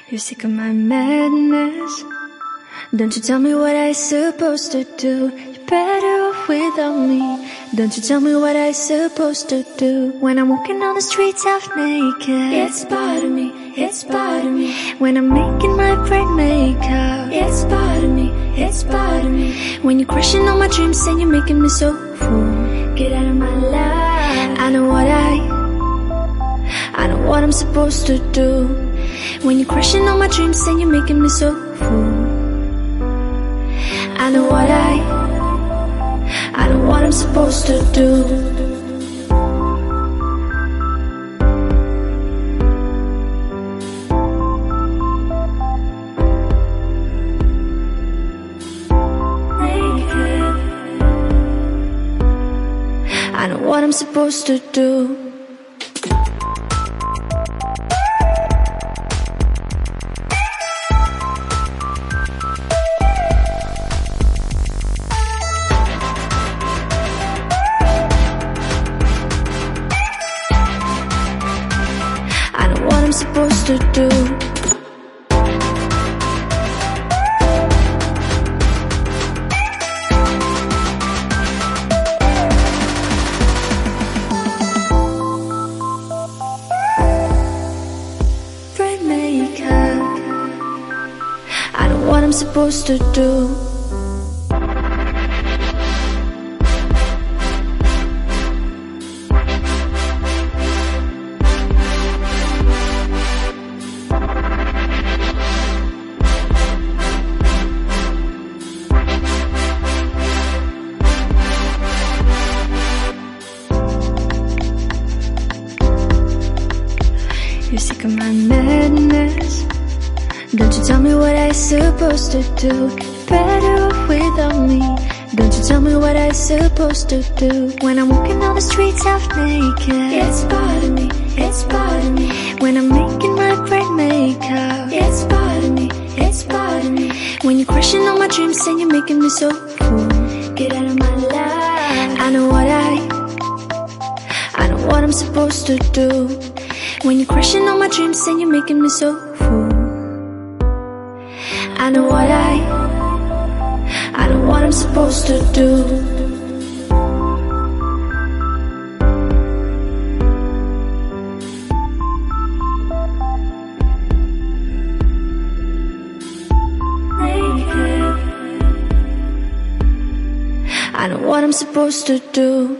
You're sick of my madness. Don't you tell me what I supposed to do. You're better off without me. Don't you tell me what I supposed to do. When I'm walking on the streets half naked, it's part of me, it's part of me. When I'm making my bright makeup, it's part of me, it's part of me. When you're crushing all my dreams and you're making me so full, get out of my life. I know what I'm supposed to do. When you're crushing all my dreams and you're making me so full, I know what I'm supposed to do. I know what I'm supposed to do. I know what I'm supposed to do. I know what I'm supposed to do. You're sick of my madness. Don't you tell me what I supposed to do. Better off without me. Don't you tell me what I supposed to do. When I'm walking on the streets half naked, it's part of me, it's part of me. When I'm making my bright makeup, it's part of me, it's part of me. When you're crushing all my dreams and you're making me so full, get out of my life. I know what I'm supposed to do. When you're crushing all my dreams and you're making me so full, I know what I'm supposed to do. I know what I'm supposed to do.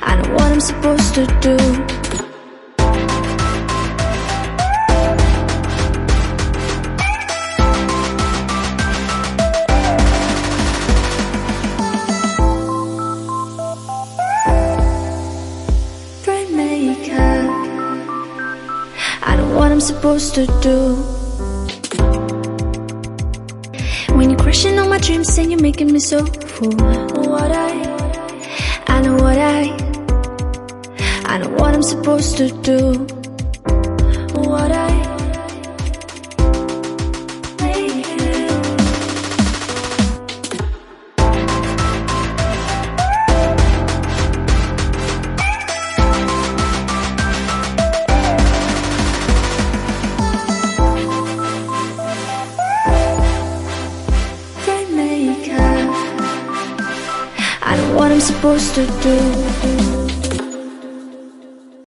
I know what I'm supposed to do. Bright makeup. I know what I'm supposed to do. When you're crushing all my dreams and you're making me so full, I know what I'm supposed to do. Bright makeup. I know what I'm supposed to do.